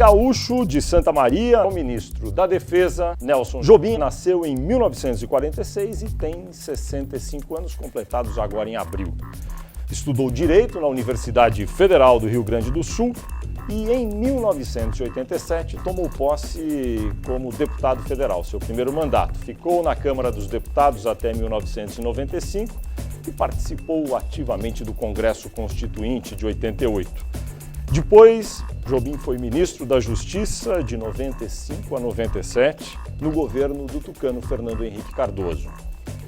gaúcho de Santa Maria, o ministro da Defesa, Nelson Jobim, nasceu em 1946 e tem 65 anos completados agora em abril. Estudou Direito na Universidade Federal do Rio Grande do Sul e em 1987 tomou posse como deputado federal, seu primeiro mandato. Ficou na Câmara dos Deputados até 1995 e participou ativamente do Congresso Constituinte de 88. Depois, Jobim foi ministro da Justiça de 95 a 97 no governo do tucano Fernando Henrique Cardoso.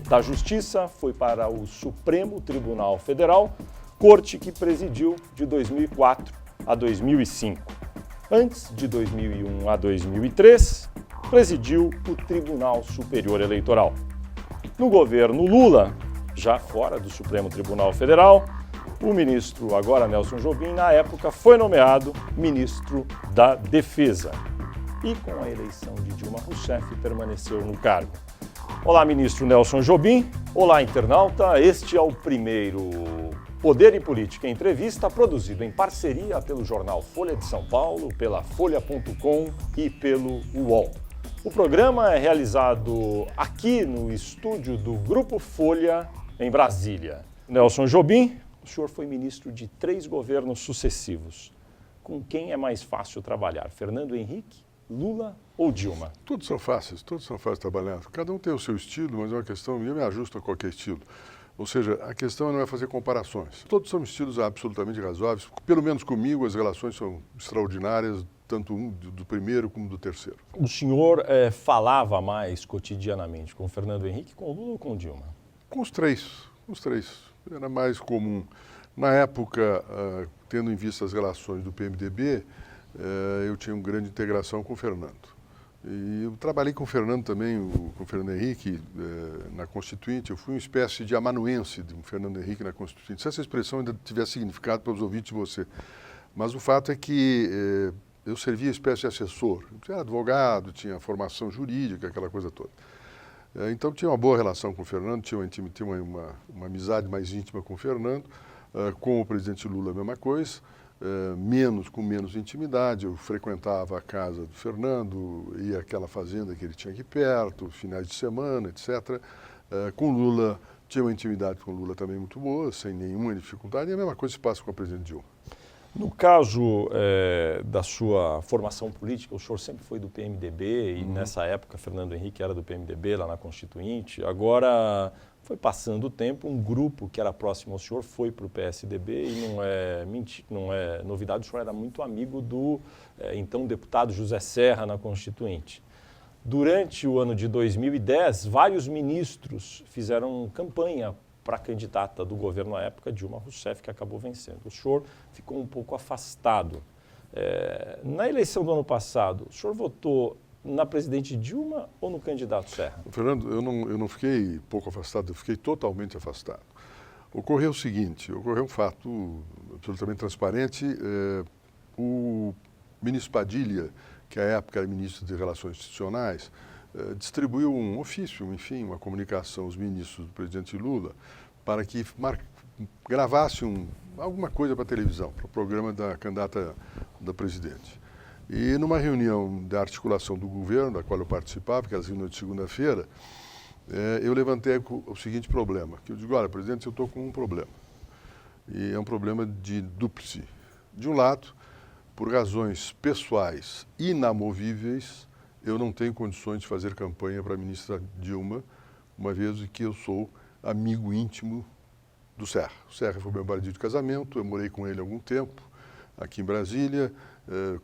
Da Justiça foi para o Supremo Tribunal Federal, corte que presidiu de 2004 a 2005. Antes de 2001 a 2003, presidiu o Tribunal Superior Eleitoral. No governo Lula, já fora do Supremo Tribunal Federal, o ministro, agora Nelson Jobim, na época foi nomeado ministro da Defesa. E com a eleição de Dilma Rousseff permaneceu no cargo. Olá, ministro Nelson Jobim. Olá, internauta. Este é o primeiro Poder e Política Entrevista, produzido em parceria pelo jornal Folha de São Paulo, pela Folha.com e pelo UOL. O programa é realizado aqui no estúdio do Grupo Folha, em Brasília. Nelson Jobim, o senhor foi ministro de 3 governos sucessivos. Com quem é mais fácil trabalhar, Fernando Henrique, Lula ou Dilma? Todos são fáceis trabalhar. Cada um tem o seu estilo, mas é uma questão, eu me ajusto a qualquer estilo. Ou seja, a questão não é fazer comparações. Todos são estilos absolutamente razoáveis. Pelo menos comigo, as relações são extraordinárias, tanto do primeiro como do terceiro. O senhor falava mais cotidianamente com Fernando Henrique, com Lula ou com Dilma? Com os três. Era mais comum. Na época, tendo em vista as relações do PMDB, eu tinha uma grande integração com o Fernando. E eu trabalhei com o Fernando também, com o Fernando Henrique, na Constituinte. Eu fui uma espécie de amanuense de Fernando Henrique na Constituinte. Se essa expressão ainda tiver significado para os ouvintes de você. Mas o fato é que eu servia espécie de assessor. Eu era advogado, tinha formação jurídica, aquela coisa toda. Então tinha uma boa relação com o Fernando, tinha uma amizade mais íntima com o Fernando. Com o presidente Lula a mesma coisa. Com menos intimidade, eu frequentava a casa do Fernando, ia àquela fazenda que ele tinha aqui perto, finais de semana, etc. Com Lula, tinha uma intimidade com Lula também muito boa, sem nenhuma dificuldade, e a mesma coisa se passa com a presidente Dilma. No caso da sua formação política, o senhor sempre foi do PMDB e nessa época Fernando Henrique era do PMDB lá na Constituinte. Agora foi passando o tempo, um grupo que era próximo ao senhor foi para o PSDB e não é novidade, o senhor era muito amigo do então deputado José Serra na Constituinte. Durante o ano de 2010, vários ministros fizeram campanha para a candidata do governo à época, Dilma Rousseff, que acabou vencendo. O senhor ficou um pouco afastado. Na eleição do ano passado, o senhor votou na presidente Dilma ou no candidato Serra? Fernando, eu não fiquei pouco afastado, eu fiquei totalmente afastado. Ocorreu o seguinte, ocorreu um fato absolutamente transparente. O ministro Padilha, que à época era ministro de Relações Institucionais, distribuiu um ofício, enfim, uma comunicação aos ministros do presidente Lula para que gravasse alguma coisa para a televisão, para o programa da candidata da presidente. E numa reunião da articulação do governo, da qual eu participava, que era a reunião de segunda-feira, eu levantei o seguinte problema, que eu digo, olha, presidente, eu estou com um problema. E é um problema de dúplice. De um lado, por razões pessoais inamovíveis, eu não tenho condições de fazer campanha para a ministra Dilma, uma vez que eu sou amigo íntimo do Serra. O Serra foi meu marido de casamento, eu morei com ele há algum tempo, aqui em Brasília,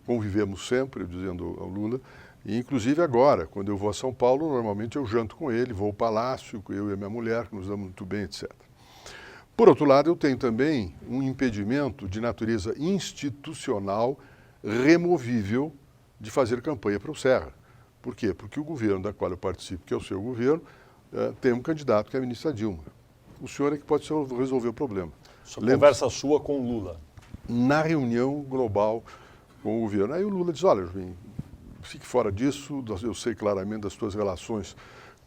convivemos sempre, dizendo ao Lula, e inclusive agora, quando eu vou a São Paulo, normalmente eu janto com ele, vou ao palácio, eu e a minha mulher, que nos damos muito bem, etc. Por outro lado, eu tenho também um impedimento de natureza institucional removível de fazer campanha para o Serra. Por quê? Porque o governo da qual eu participo, que é o seu governo, tem um candidato que é a ministra Dilma. O senhor é que pode resolver o problema. Conversa sua com o Lula. Na reunião global com o governo. Aí o Lula diz, olha, Jobim, fique fora disso, eu sei claramente das suas relações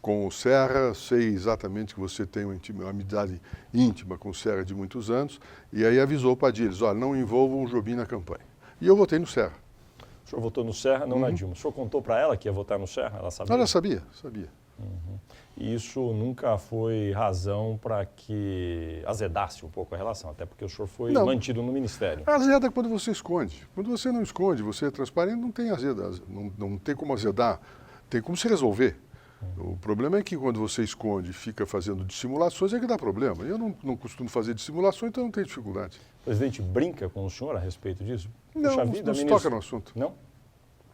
com o Serra, sei exatamente que você tem uma amizade íntima com o Serra de muitos anos, e aí avisou o Padilha, olha, não envolvam o Jobim na campanha. E eu votei no Serra. O senhor votou no Serra, não na Dilma. O senhor contou para ela que ia votar no Serra? Ela sabia? Ela sabia. E isso nunca foi razão para que azedasse um pouco a relação, até porque o senhor foi mantido no Ministério. Azeda é quando você esconde. Quando você não esconde, você é transparente, não tem azeda, não tem como azedar, tem como se resolver. O problema é que quando você esconde e fica fazendo dissimulações é que dá problema. Eu não costumo fazer dissimulações, então não tem dificuldade. O presidente brinca com o senhor a respeito disso? Não, não se toca no assunto. Não?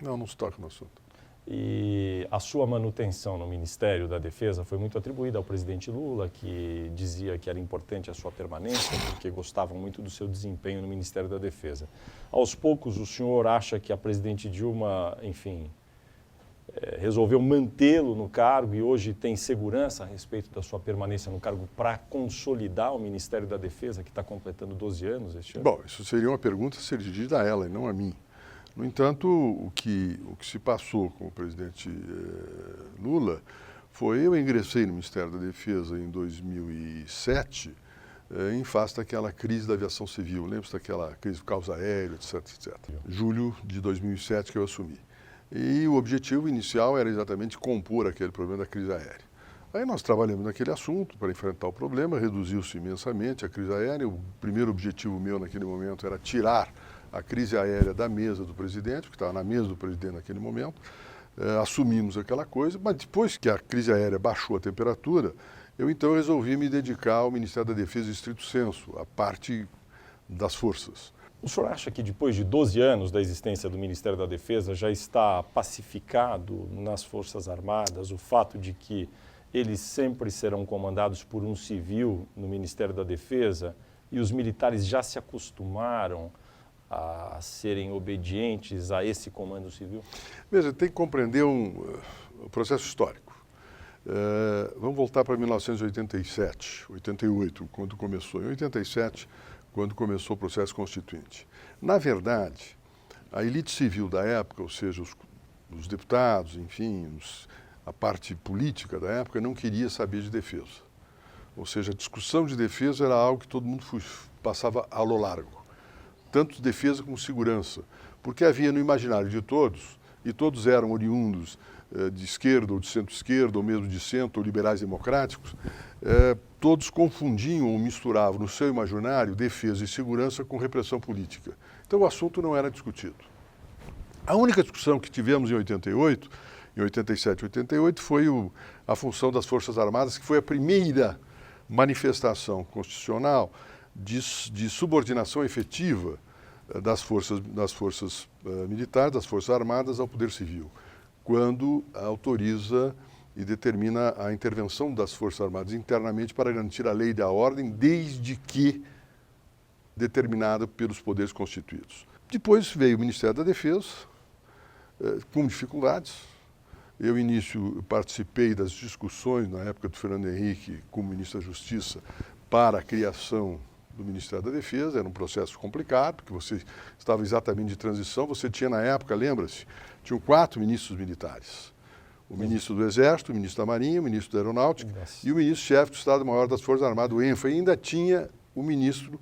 Não se toca no assunto. E a sua manutenção no Ministério da Defesa foi muito atribuída ao presidente Lula, que dizia que era importante a sua permanência, porque gostavam muito do seu desempenho no Ministério da Defesa. Aos poucos, o senhor acha que a presidente Dilma, enfim, resolveu mantê-lo no cargo e hoje tem segurança a respeito da sua permanência no cargo para consolidar o Ministério da Defesa, que está completando 12 anos este ano? Bom, isso seria uma pergunta a ser dirigida a ela e não a mim. No entanto, o que se passou com o presidente Lula foi, eu ingressei no Ministério da Defesa em 2007, em face daquela crise da aviação civil, lembra-se daquela crise do caos aéreo, etc, etc. Julho de 2007 que eu assumi. E o objetivo inicial era exatamente compor aquele problema da crise aérea. Aí nós trabalhamos naquele assunto para enfrentar o problema, reduziu-se imensamente a crise aérea. O primeiro objetivo meu naquele momento era tirar a crise aérea da mesa do presidente, que estava na mesa do presidente naquele momento. Assumimos aquela coisa, mas depois que a crise aérea baixou a temperatura, eu então resolvi me dedicar ao Ministério da Defesa em estrito senso, a parte das forças. O senhor acha que depois de 12 anos da existência do Ministério da Defesa já está pacificado nas Forças Armadas o fato de que eles sempre serão comandados por um civil no Ministério da Defesa e os militares já se acostumaram a serem obedientes a esse comando civil? Veja, tem que compreender um processo histórico. Vamos voltar para 1987, 88, quando começou. Em 87, quando começou o processo constituinte. Na verdade, a elite civil da época, ou seja, os deputados, enfim, a parte política da época, não queria saber de defesa. Ou seja, a discussão de defesa era algo que todo mundo passava a lo largo. Tanto defesa como segurança, porque havia no imaginário de todos, e todos eram oriundos de esquerda ou de centro-esquerda, ou mesmo de centro, ou liberais democráticos, todos confundiam ou misturavam no seu imaginário defesa e segurança com repressão política. Então o assunto não era discutido. A única discussão que tivemos em 88, em 87 e 88, foi a função das Forças Armadas, que foi a primeira manifestação constitucional de subordinação efetiva das forças militares, das Forças Armadas ao Poder Civil, quando autoriza e determina a intervenção das Forças Armadas internamente para garantir a lei e a ordem, desde que determinada pelos poderes constituídos. Depois veio o Ministério da Defesa, com dificuldades. Eu, início, participei das discussões, na época do Fernando Henrique, como ministro da Justiça, para a criação do Ministério da Defesa. Era um processo complicado, porque você estava exatamente de transição. Você tinha, na época, lembra-se, tinham 4 ministros militares. O ministro do Exército, o ministro da Marinha, o ministro da Aeronáutica e o ministro-chefe do Estado-Maior das Forças Armadas, o ENFA. E ainda tinha o ministro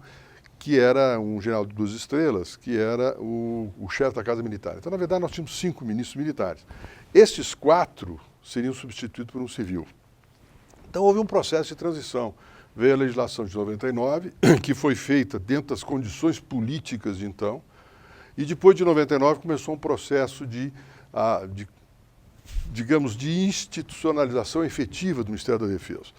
que era um general de 2 estrelas, que era o chefe da Casa Militar. Então, na verdade, nós tínhamos 5 ministros militares. Estes 4 seriam substituídos por um civil. Então, houve um processo de transição. Veio a legislação de 99, que foi feita dentro das condições políticas de então, e depois de 99 começou um processo digamos, de institucionalização efetiva do Ministério da Defesa.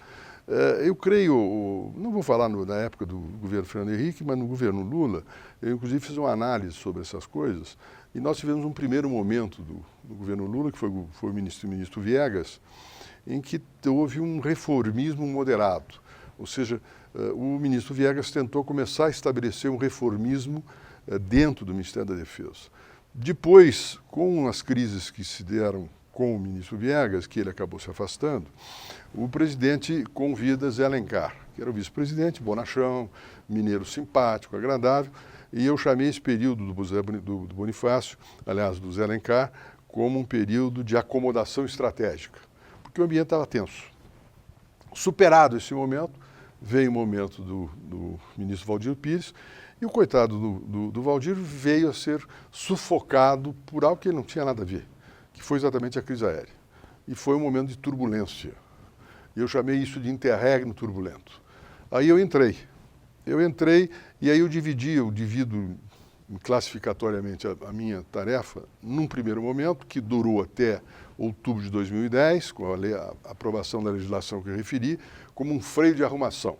Eu creio, não vou falar na época do governo Fernando Henrique, mas no governo Lula, eu inclusive fiz uma análise sobre essas coisas, e nós tivemos um primeiro momento do governo Lula, que foi o ministro Viegas, em que houve um reformismo moderado. Ou seja, o ministro Viegas tentou começar a estabelecer um reformismo dentro do Ministério da Defesa. Depois, com as crises que se deram com o ministro Viegas, que ele acabou se afastando, o presidente convida Zé Alencar, que era o vice-presidente, bonachão, mineiro simpático, agradável, e eu chamei esse período do Bonifácio, aliás, do Zé Alencar, como um período de acomodação estratégica, porque o ambiente estava tenso. Superado esse momento, veio o momento do ministro Valdir Pires, e o coitado do Valdir veio a ser sufocado por algo que ele não tinha nada a ver, que foi exatamente a crise aérea. E foi um momento de turbulência. Eu chamei isso de interregno turbulento. Aí eu entrei e aí eu divido classificatoriamente a minha tarefa num primeiro momento, que durou até outubro de 2010, com a aprovação da legislação que eu referi, como um freio de arrumação.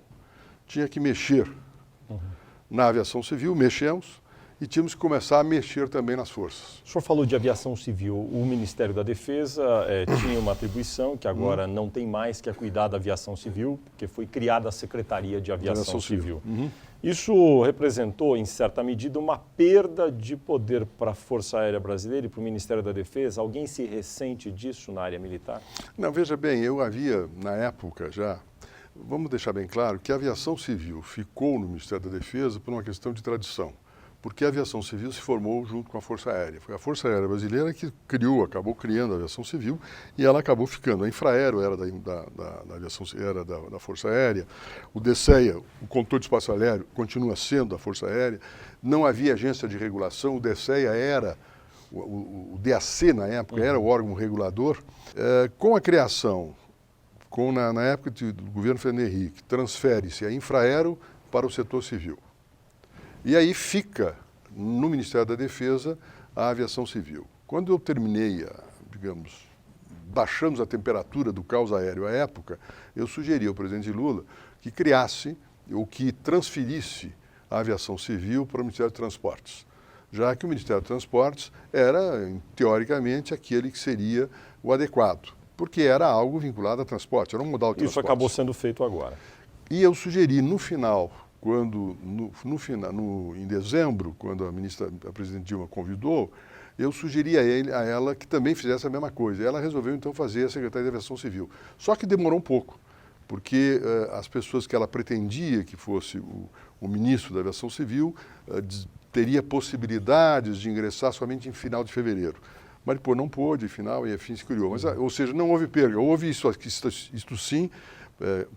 Tinha que mexer na aviação civil, mexemos, e tínhamos que começar a mexer também nas forças. O senhor falou de aviação civil. O Ministério da Defesa tinha uma atribuição que agora não tem mais, que é cuidar da aviação civil, porque foi criada a Secretaria de Aviação Civil. Isso representou, em certa medida, uma perda de poder para a Força Aérea Brasileira e para o Ministério da Defesa? Alguém se ressente disso na área militar? Não, veja bem, eu havia, na época já, vamos deixar bem claro que a aviação civil ficou no Ministério da Defesa por uma questão de tradição. Porque a aviação civil se formou junto com a Força Aérea. Foi a Força Aérea Brasileira que acabou criando a aviação civil e ela acabou ficando. A Infraero era da aviação, era da Força Aérea, o DCEA, o controle de espaço aéreo, continua sendo da Força Aérea. Não havia agência de regulação, o DCEA era, o DAC na época era o órgão regulador. Com a criação, na época do governo Fernando Henrique, transfere-se a Infraero para o setor civil. E aí fica no Ministério da Defesa a aviação civil. Quando eu terminei, baixamos a temperatura do caos aéreo à época, eu sugeri ao presidente Lula que criasse ou que transferisse a aviação civil para o Ministério de Transportes, já que o Ministério de Transportes era, teoricamente, aquele que seria o adequado, porque era algo vinculado a transporte, era um modal de transporte. Isso acabou sendo feito agora. E eu sugeri no final, em dezembro, quando a presidente Dilma convidou, eu sugeri a ela que também fizesse a mesma coisa. Ela resolveu então fazer a Secretaria de Aviação Civil. Só que demorou um pouco, porque as pessoas que ela pretendia que fosse o ministro da Aviação Civil teria possibilidades de ingressar somente em final de fevereiro. Mas depois não pôde, final, e afim se criou. Mas, ou seja, não houve perda, houve isto sim.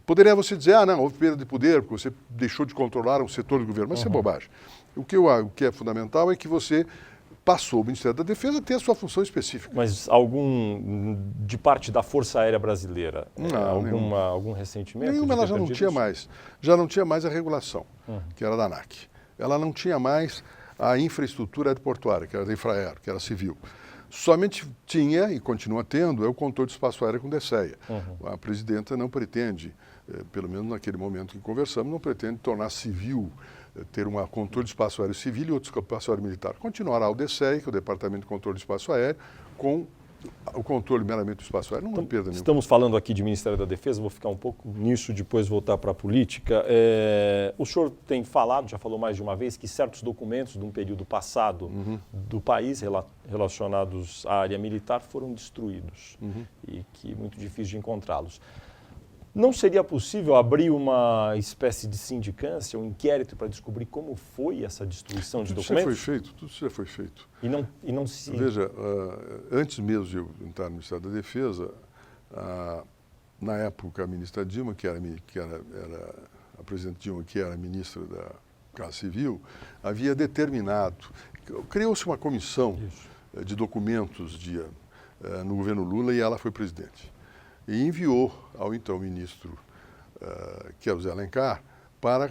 Poderia você dizer, não, houve perda de poder, porque você deixou de controlar um setor do governo, mas isso é bobagem. O que é fundamental é que você passou o Ministério da Defesa a ter a sua função específica. Mas de parte da Força Aérea Brasileira, algum ressentimento? Nenhuma, ela já não tinha mais. Já não tinha mais a regulação, que era da ANAC. Ela não tinha mais a infraestrutura aeroportuária, que era da Infraero, que era civil. Somente tinha, e continua tendo, o controle de espaço aéreo com DCEA. A presidenta não pretende, pelo menos naquele momento que conversamos, não pretende tornar civil, ter um controle de espaço aéreo civil e outro espaço aéreo militar. Continuará o DCEA, que é o Departamento de Controle de Espaço Aéreo, com o controle meramente do espaço aéreo. Não tem perda nenhuma. Estamos falando aqui de Ministério da Defesa, vou ficar um pouco nisso, depois voltar para a política. O senhor tem falado, já falou mais de uma vez, que certos documentos de um período passado do país relacionados à área militar foram destruídos e que é muito difícil de encontrá-los. Não seria possível abrir uma espécie de sindicância, um inquérito para descobrir como foi essa destruição de documentos? Tudo isso já foi feito. E não se... Veja, antes mesmo de eu entrar no Ministério da Defesa, na época a ministra Dilma, que era a presidente Dilma, que era a ministra da Casa Civil, havia determinado, criou-se uma comissão de documentos no governo Lula e ela foi presidente. E enviou ao então ministro, que é o Zé Alencar, para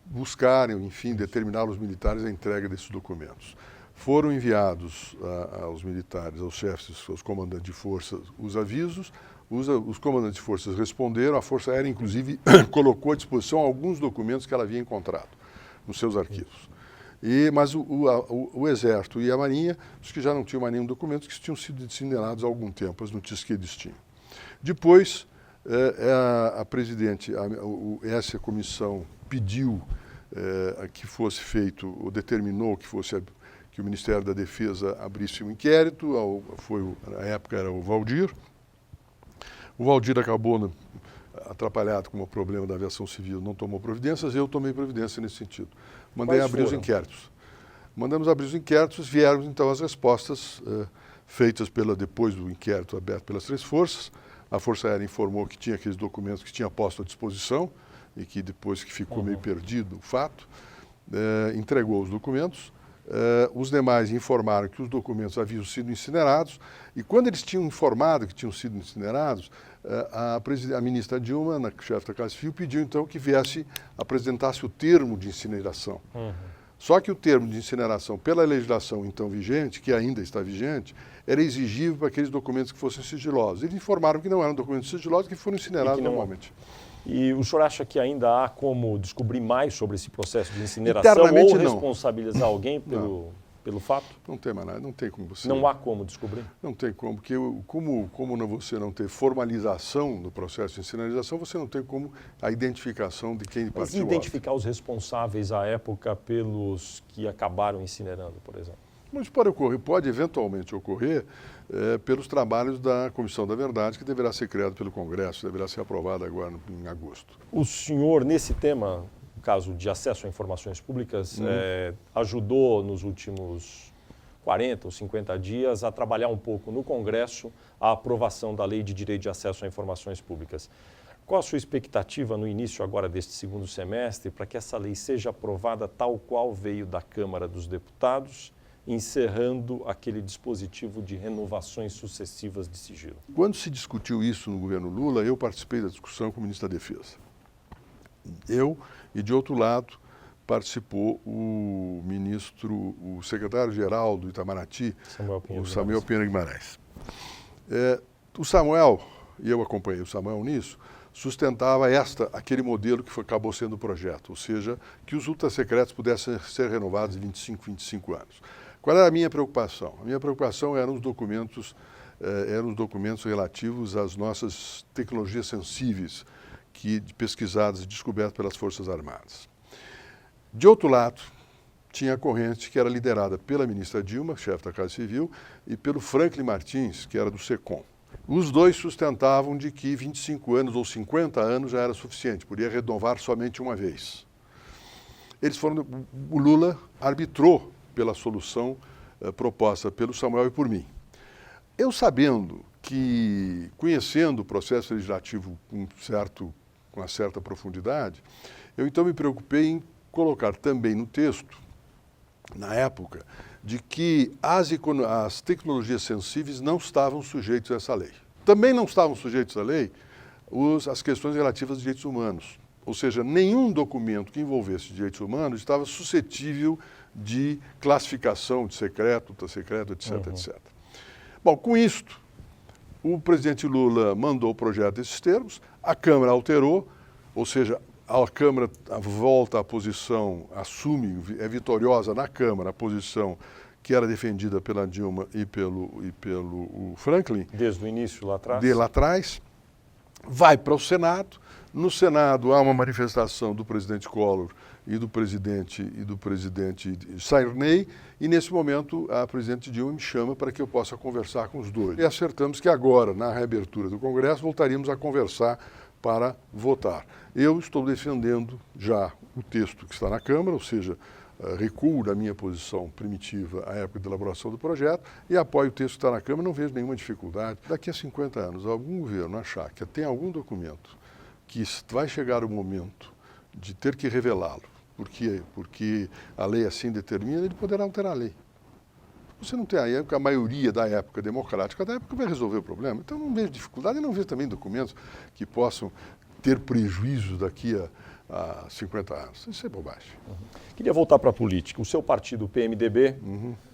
buscarem, enfim, determinar aos militares a entrega desses documentos. Foram enviados aos militares, aos chefes, aos comandantes de forças, os avisos, os comandantes de forças responderam, a Força Aérea, inclusive, colocou à disposição alguns documentos que ela havia encontrado nos seus arquivos. Mas o Exército e a Marinha, os que já não tinham mais nenhum documento, que tinham sido disseminados há algum tempo, as notícias que eles tinham. Depois, a presidente, essa comissão pediu que fosse feito, ou determinou que o Ministério da Defesa abrisse um inquérito, na época era o Valdir. O Valdir acabou atrapalhado com o problema da aviação civil, não tomou providências, eu tomei providência nesse sentido. Mandei abrir os inquéritos. Mandamos abrir os inquéritos, vieram então as respostas feitas depois do inquérito aberto pelas três forças. A Força Aérea informou que tinha aqueles documentos que tinha posto à disposição e que depois que ficou meio perdido o fato, entregou os documentos. Os demais informaram que os documentos haviam sido incinerados e quando eles tinham informado que tinham sido incinerados, a ministra Dilma, na chefe da Casa Civil, pediu então que apresentasse o termo de incineração. Só que o termo de incineração, pela legislação então vigente, que ainda está vigente, era exigível para aqueles documentos que fossem sigilosos. Eles informaram que não eram documentos sigilosos, que foram incinerados normalmente. E o senhor acha que ainda há como descobrir mais sobre esse processo de incineração ou responsabilizar alguém pelo fato? Não tem mais nada, não tem como você... Não há como descobrir? Não tem como, porque como você não tem formalização no processo de incineração, você não tem como a identificação de quem partiu. Mas identificar os responsáveis à época pelos que acabaram incinerando, por exemplo? Mas pode eventualmente ocorrer pelos trabalhos da Comissão da Verdade, que deverá ser criada pelo Congresso, deverá ser aprovada agora em agosto. O senhor, nesse tema, no caso de acesso a informações públicas, ajudou nos últimos 40 ou 50 dias a trabalhar um pouco no Congresso a aprovação da Lei de Direito de Acesso a Informações Públicas. Qual a sua expectativa no início agora deste segundo semestre para que essa lei seja aprovada tal qual veio da Câmara dos Deputados, encerrando aquele dispositivo de renovações sucessivas de sigilo? Quando se discutiu isso no governo Lula, eu participei da discussão com o ministro da Defesa. E de outro lado, participou o secretário-geral do Itamaraty, o Samuel Pinheiro Guimarães. O Samuel, e eu acompanhei o Samuel nisso, sustentava aquele modelo que acabou sendo o projeto, ou seja, que os ultrasecretos pudessem ser renovados de 25 anos. Qual era a minha preocupação? A minha preocupação eram os documentos relativos às nossas tecnologias sensíveis, pesquisadas e descobertas pelas Forças Armadas. De outro lado, tinha a corrente que era liderada pela ministra Dilma, chefe da Casa Civil, e pelo Franklin Martins, que era do SECOM. Os dois sustentavam de que 25 anos ou 50 anos já era suficiente, podia renovar somente uma vez. O Lula arbitrou pela solução proposta pelo Samuel e por mim. Eu conhecendo o processo legislativo com uma certa profundidade, eu então me preocupei em colocar também no texto, na época, de que as tecnologias sensíveis não estavam sujeitas a essa lei. Também não estavam sujeitos à lei as questões relativas aos direitos humanos. Ou seja, nenhum documento que envolvesse direitos humanos estava suscetível de classificação de secreto, ultrasecreto, etc, etc. Bom, com isto, o presidente Lula mandou o projeto desses termos, a Câmara alterou, ou seja, a Câmara volta à posição, é vitoriosa na Câmara a posição que era defendida pela Dilma e pelo Franklin. Desde o início, lá atrás? De lá atrás. Vai para o Senado. No Senado há uma manifestação do presidente Collor e do presidente Sarney, e nesse momento a presidente Dilma me chama para que eu possa conversar com os dois. E acertamos que agora, na reabertura do Congresso, voltaríamos a conversar para votar. Eu estou defendendo já o texto que está na Câmara, ou seja, recuo da minha posição primitiva à época de elaboração do projeto e apoio o texto que está na Câmara, não vejo nenhuma dificuldade. Daqui a 50 anos, algum governo achar que tem algum documento que vai chegar o momento de ter que revelá-lo, porque a lei assim determina, ele poderá alterar a lei. Você não tem a maioria da época democrática da época vai resolver o problema. Então não vejo dificuldade e não vejo também documentos que possam ter prejuízo daqui a 50 anos. Isso é bobagem. Queria voltar para a política. O seu partido, o PMDB,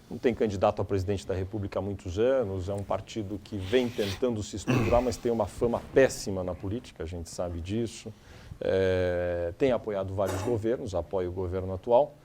não tem candidato a presidente da República há muitos anos, é um partido que vem tentando se estruturar, mas tem uma fama péssima na política, a gente sabe disso. Tem apoiado vários governos, apoia o governo atual.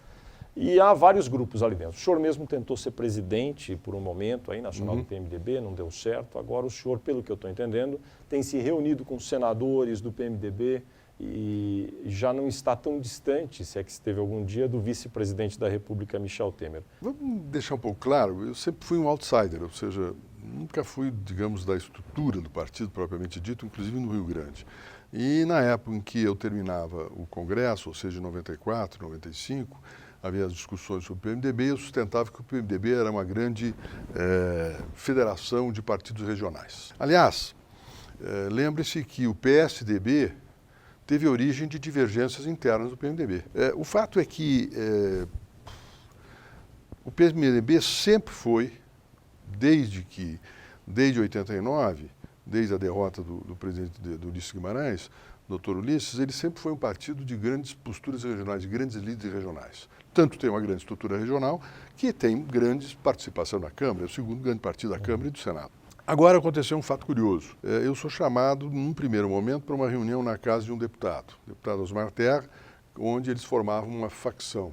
E há vários grupos ali dentro. O senhor mesmo tentou ser presidente por um momento aí, nacional do PMDB, não deu certo. Agora o senhor, pelo que eu estou entendendo, tem se reunido com senadores do PMDB e já não está tão distante, se é que esteve algum dia, do vice-presidente da República, Michel Temer. Vamos deixar um pouco claro, eu sempre fui um outsider, ou seja, nunca fui, digamos, da estrutura do partido propriamente dito, inclusive no Rio Grande. E na época em que eu terminava o Congresso, ou seja, em 94, 95, havia as discussões sobre o PMDB, eu sustentava que o PMDB era uma grande federação de partidos regionais. Aliás, lembre-se que o PSDB teve origem de divergências internas do PMDB. O fato é que o PMDB sempre foi, desde 89, desde a derrota do presidente do Ulisses Guimarães, doutor Ulisses, ele sempre foi um partido de grandes posturas regionais, de grandes líderes regionais. Tanto tem uma grande estrutura regional, que tem grande participação na Câmara, é o segundo grande partido da Câmara e do Senado. Agora aconteceu um fato curioso. Eu sou chamado, num primeiro momento, para uma reunião na casa de um deputado, o deputado Osmar Terra, onde eles formavam uma facção,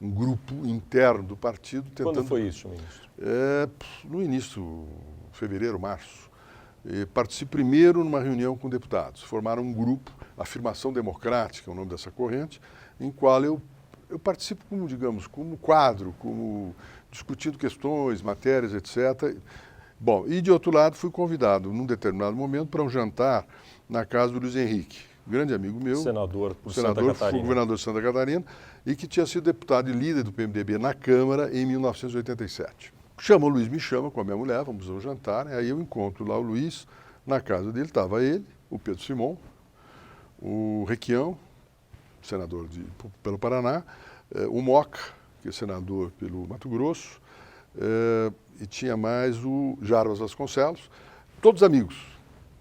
um grupo interno do partido. Quando foi isso, ministro? No início, fevereiro, março. Participei primeiro numa reunião com deputados. Formaram um grupo, Afirmação Democrática, é o nome dessa corrente, em qual eu participo como, digamos, como quadro, como discutindo questões, matérias, etc. Bom, e de outro lado fui convidado, num determinado momento, para um jantar na casa do Luiz Henrique, grande amigo meu. Senador por Santa Catarina. Governador de Santa Catarina, e que tinha sido deputado e líder do PMDB na Câmara em 1987. O Luiz me chama com a minha mulher, vamos ao jantar, aí eu encontro lá o Luiz, na casa dele estava ele, o Pedro Simon, o Requião, senador pelo Paraná, o Moca, que é senador pelo Mato Grosso, e tinha mais o Jarbas Vasconcelos, todos amigos.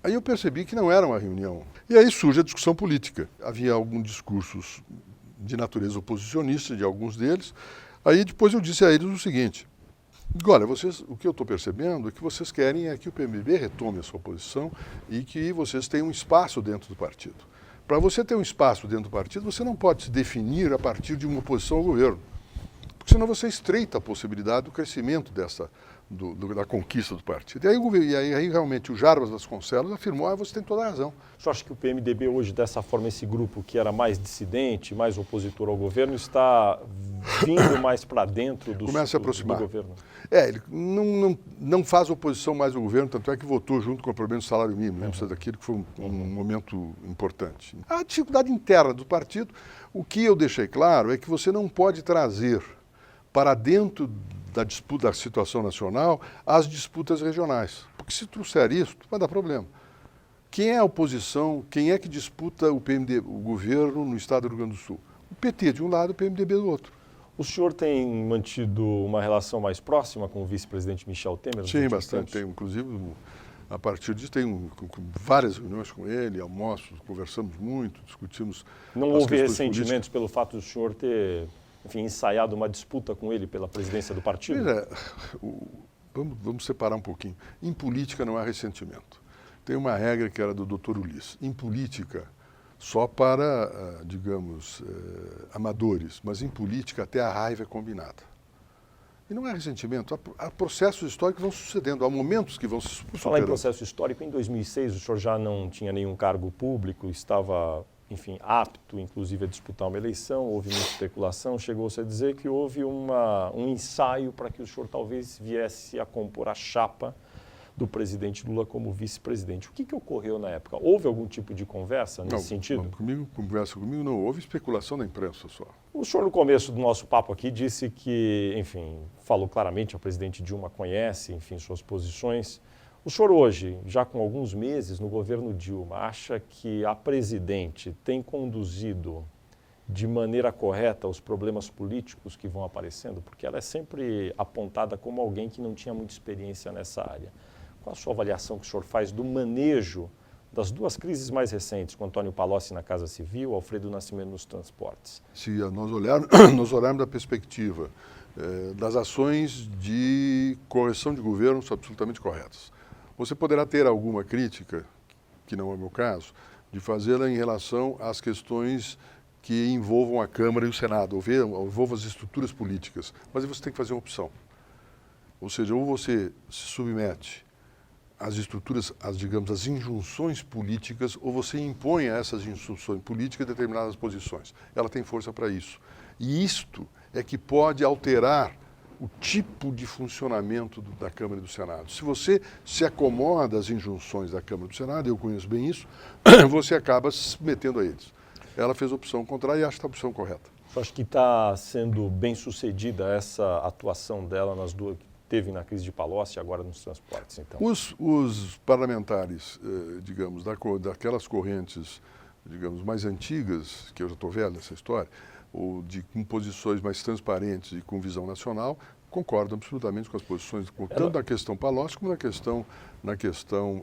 Aí eu percebi que não era uma reunião. E aí surge a discussão política. Havia alguns discursos de natureza oposicionista de alguns deles. Aí depois eu disse a eles o seguinte: olha, o que eu estou percebendo é que vocês querem que o PMDB retome a sua posição e que vocês tenham um espaço dentro do partido. Para você ter um espaço dentro do partido, você não pode se definir a partir de uma oposição ao governo, porque senão você estreita a possibilidade do crescimento da conquista do partido. E aí realmente o Jarbas Vasconcelos afirmou: você tem toda a razão. O senhor acha que o PMDB hoje, dessa forma, esse grupo que era mais dissidente, mais opositor ao governo, está vindo mais para dentro Começa a se aproximar. Do governo? Ele não faz oposição mais ao governo, tanto é que votou junto com o problema do salário mínimo, lembra daquilo que foi um momento importante. A dificuldade interna do partido, o que eu deixei claro é que você não pode trazer para dentro da disputa da situação nacional as disputas regionais, porque se trouxer isso, vai dar problema. Quem é a oposição, quem é que disputa o governo no estado do Rio Grande do Sul? O PT de um lado, o PMDB do outro. O senhor tem mantido uma relação mais próxima com o vice-presidente Michel Temer? Sim, bastante. Tenho, inclusive, a partir disso, tenho várias reuniões com ele, almoços, conversamos muito, discutimos. Não houve ressentimentos pelo fato do senhor ter, enfim, ensaiado uma disputa com ele pela presidência do partido? Vamos separar um pouquinho. Em política não há ressentimento. Tem uma regra que era do doutor Ulisses. Em política, só para, digamos, amadores, mas em política até a raiva é combinada. E não é ressentimento, há processos históricos que vão sucedendo, há momentos que vão se superando. Falar em processo histórico, em 2006 o senhor já não tinha nenhum cargo público, estava, enfim, apto, inclusive, a disputar uma eleição, houve muita especulação, chegou-se a dizer que houve um ensaio para que o senhor talvez viesse a compor a chapa do presidente Lula como vice-presidente. O que ocorreu na época? Houve algum tipo de conversa nesse sentido? Conversa comigo não, houve especulação da imprensa só. O senhor, no começo do nosso papo aqui, disse que, enfim, falou claramente, a presidente Dilma conhece, enfim, suas posições. O senhor hoje, já com alguns meses no governo Dilma, acha que a presidente tem conduzido de maneira correta os problemas políticos que vão aparecendo? Porque ela é sempre apontada como alguém que não tinha muita experiência nessa área. Qual a sua avaliação que o senhor faz do manejo das duas crises mais recentes, com Antônio Palocci na Casa Civil, Alfredo Nascimento nos transportes? Se nós olharmos da perspectiva das ações de correção de governo, são absolutamente corretas. Você poderá ter alguma crítica, que não é o meu caso, de fazê-la em relação às questões que envolvam a Câmara e o Senado, ou envolvam as estruturas políticas. Mas aí você tem que fazer uma opção. Ou seja, ou você se submete às estruturas, as injunções políticas, ou você impõe a essas injunções políticas determinadas posições. Ela tem força para isso. E isto é que pode alterar o tipo de funcionamento da Câmara e do Senado. Se você se acomoda às injunções da Câmara e do Senado, eu conheço bem isso, você acaba se submetendo a eles. Ela fez a opção contrária e acho que a opção correta. Eu acho que está sendo bem sucedida essa atuação dela nas duas, teve na crise de Palocci e agora nos transportes, então? Os parlamentares, digamos, daquelas correntes digamos, mais antigas, que eu já estou velho nessa história, ou com posições mais transparentes e com visão nacional, concordam absolutamente com as posições, tanto na questão Palocci como na questão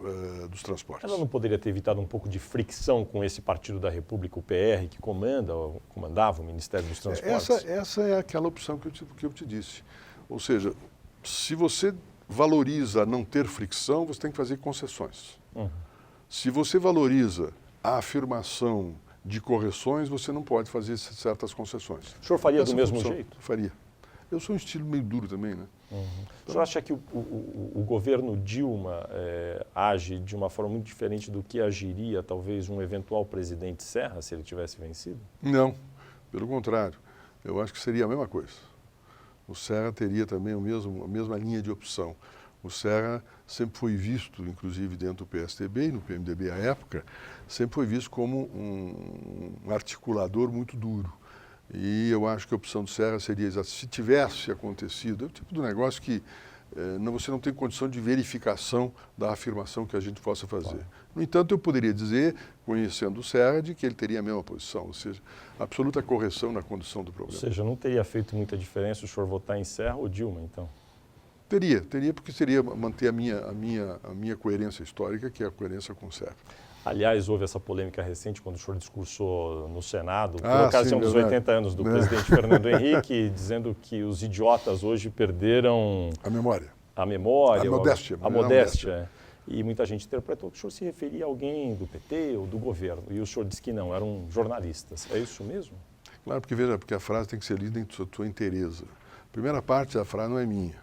dos transportes. Ela não poderia ter evitado um pouco de fricção com esse Partido da República, o PR, que comandava o Ministério dos Transportes? Essa é aquela opção que eu te disse. Ou seja, se você valoriza não ter fricção, você tem que fazer concessões. Se você valoriza a afirmação de correções, você não pode fazer certas concessões. O senhor faria do mesmo jeito? Faria. Eu sou um estilo meio duro também, né? O senhor acha que o governo Dilma age de uma forma muito diferente do que agiria talvez um eventual presidente Serra, se ele tivesse vencido? Não, pelo contrário. Eu acho que seria a mesma coisa. O Serra teria também a mesma linha de opção. O Serra sempre foi visto, inclusive dentro do PSDB e no PMDB à época, sempre foi visto como um articulador muito duro. E eu acho que a opção do Serra seria exata. Se tivesse acontecido, é o tipo de negócio que você não tem condição de verificação da afirmação que a gente possa fazer. No entanto, eu poderia dizer, conhecendo o Serra, de que ele teria a mesma posição, ou seja, absoluta correção na condução do problema. Ou seja, não teria feito muita diferença o senhor votar em Serra ou Dilma, então? Teria, porque seria manter a minha coerência histórica, que é a coerência com o Serra. Aliás, houve essa polêmica recente quando o senhor discursou no Senado, por ocasião dos 80 anos do presidente Fernando Henrique, dizendo que os idiotas hoje perderam... A memória. A modéstia. A modéstia. E muita gente interpretou que o senhor se referia a alguém do PT ou do governo. E o senhor disse que não, eram jornalistas. É isso mesmo? Claro, porque a frase tem que ser lida em sua inteireza. A primeira parte da frase não é minha,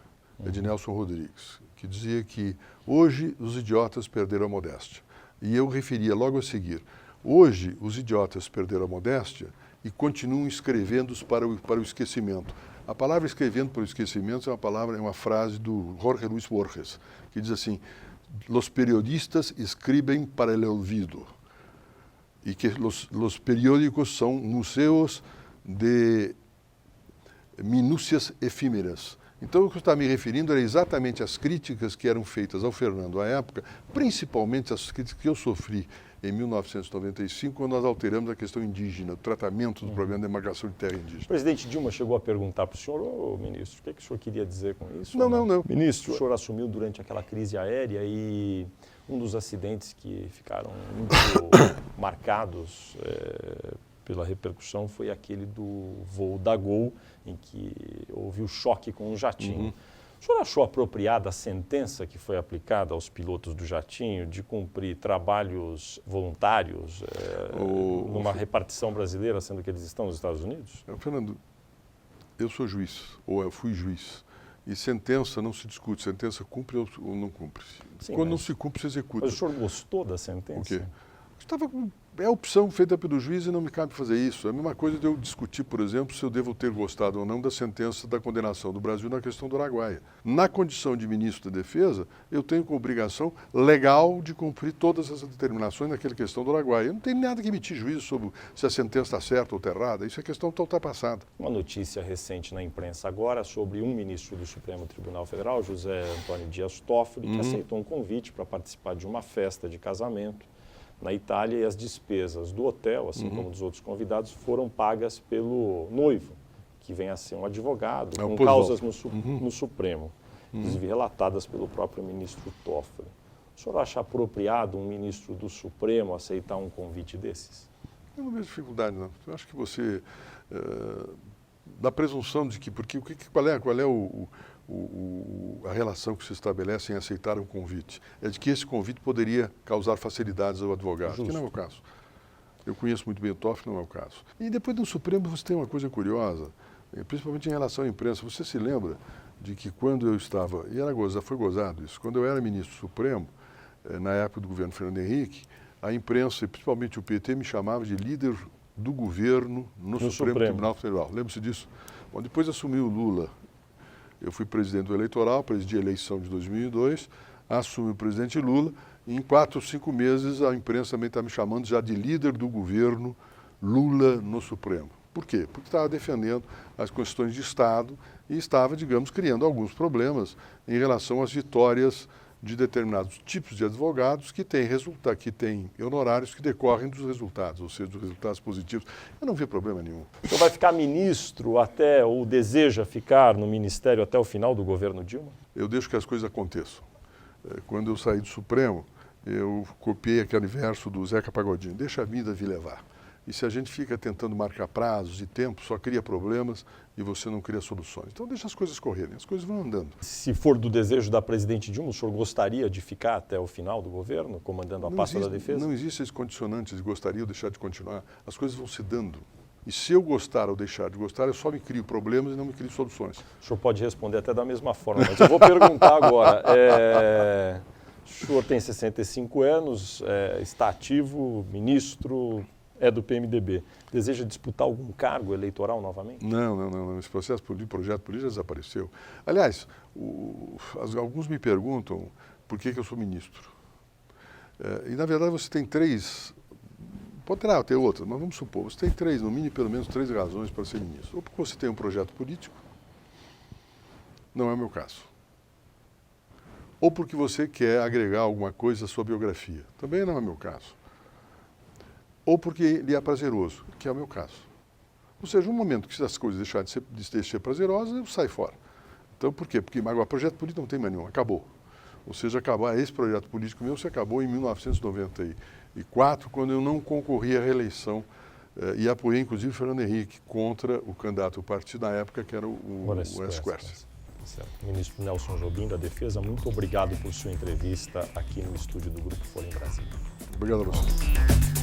é de Nelson Rodrigues, que dizia que hoje os idiotas perderam a modéstia. E eu referia logo a seguir, hoje os idiotas perderam a modéstia e continuam escrevendo para o esquecimento. A palavra escrevendo para o esquecimento é uma frase do Jorge Luis Borges, que diz assim, los periodistas escriben para el olvido, e que los periódicos são museus de minúcias efímeras. Então, o que eu estava me referindo era exatamente às críticas que eram feitas ao Fernando à época, principalmente as críticas que eu sofri em 1995, quando nós alteramos a questão indígena, o tratamento do problema de demarcação de terra indígena. O presidente Dilma chegou a perguntar para o senhor, ministro, o que o senhor queria dizer com isso? Não. Ministro, o senhor assumiu durante aquela crise aérea e um dos acidentes que ficaram muito marcados pela repercussão foi aquele do voo da Gol, em que houve o choque com um jatinho. O senhor achou apropriada a sentença que foi aplicada aos pilotos do jatinho de cumprir trabalhos voluntários numa repartição brasileira, sendo que eles estão nos Estados Unidos? Fernando, eu sou juiz, ou eu fui juiz, e sentença não se discute, sentença cumpre ou não cumpre. Sim, quando não se cumpre, se executa. Mas o senhor gostou da sentença? O quê? É a opção feita pelo juiz e não me cabe fazer isso. É a mesma coisa de eu discutir, por exemplo, se eu devo ter gostado ou não da sentença da condenação do Brasil na questão do Araguaia. Na condição de ministro da Defesa, eu tenho como obrigação legal de cumprir todas essas determinações naquela questão do Araguaia. Eu não tenho nada que emitir juízo sobre se a sentença está certa ou está errada. Isso é questão total passada. Uma notícia recente na imprensa agora sobre um ministro do Supremo Tribunal Federal, José Antônio Dias Toffoli, que aceitou um convite para participar de uma festa de casamento na Itália e as despesas do hotel, assim como dos outros convidados, foram pagas pelo noivo, que vem a ser um advogado, com causas no Supremo, inclusive relatadas pelo próprio ministro Toffoli. O senhor acha apropriado um ministro do Supremo aceitar um convite desses? Eu não vejo dificuldade, não. Eu acho que você, da presunção de que, qual é a relação que se estabelece em aceitar um convite? É de que esse convite poderia causar facilidades ao advogado, que não é o caso. Eu conheço muito bem o Toffoli, não é o caso. E depois do Supremo você tem uma coisa curiosa, principalmente em relação à imprensa. Você se lembra de que quando eu estava, e foi gozado isso, quando eu era ministro Supremo, na época do governo Fernando Henrique, a imprensa, e principalmente o PT, me chamava de líder do governo no Supremo Tribunal Federal. Lembra-se disso? Bom, depois assumiu o Lula. Eu fui presidente do eleitoral, presidi a eleição de 2002, assumi o presidente Lula, e em 4 ou 5 meses a imprensa também está me chamando já de líder do governo Lula no Supremo. Por quê? Porque estava defendendo as questões de Estado e estava, digamos, criando alguns problemas em relação às vitórias de determinados tipos de advogados que têm honorários que decorrem dos resultados, ou seja, dos resultados positivos. Eu não vi problema nenhum. O senhor vai ficar ministro até, ou deseja ficar no ministério até o final do governo Dilma? Eu deixo que as coisas aconteçam. Quando eu saí do Supremo, eu copiei aquele verso do Zeca Pagodinho, deixa a vida vir levar. E se a gente fica tentando marcar prazos e tempo, só cria problemas e você não cria soluções. Então deixa as coisas correrem, as coisas vão andando. Se for do desejo da presidente Dilma, o senhor gostaria de ficar até o final do governo, comandando a pasta da defesa? Não existe esse condicionante de gostaria ou deixar de continuar. As coisas vão se dando. E se eu gostar ou deixar de gostar, eu só me crio problemas e não me crio soluções. O senhor pode responder até da mesma forma, mas eu vou perguntar agora. O senhor tem 65 anos, está ativo, ministro, é do PMDB. Deseja disputar algum cargo eleitoral novamente? Não. Esse projeto político já desapareceu. Aliás, alguns me perguntam por que eu sou ministro. E, na verdade, você tem três... Poderá ter outras, mas vamos supor, você tem três, no mínimo, pelo menos três razões para ser ministro. Ou porque você tem um projeto político, não é o meu caso. Ou porque você quer agregar alguma coisa à sua biografia, também não é o meu caso. Ou porque lhe é prazeroso, que é o meu caso. Ou seja, no momento que as coisas deixarem de ser prazerosas, eu saio fora. Então, por quê? Porque agora o projeto político não tem mais nenhum, acabou. Ou seja, esse projeto político meu se acabou em 1994, quando eu não concorri à reeleição e apoiei, inclusive, Fernando Henrique contra o candidato do partido na época, que era o Horacio Quercia. Ministro Nelson Jobim, da Defesa, muito obrigado por sua entrevista aqui no estúdio do Grupo Folha em Brasília. Obrigado a você.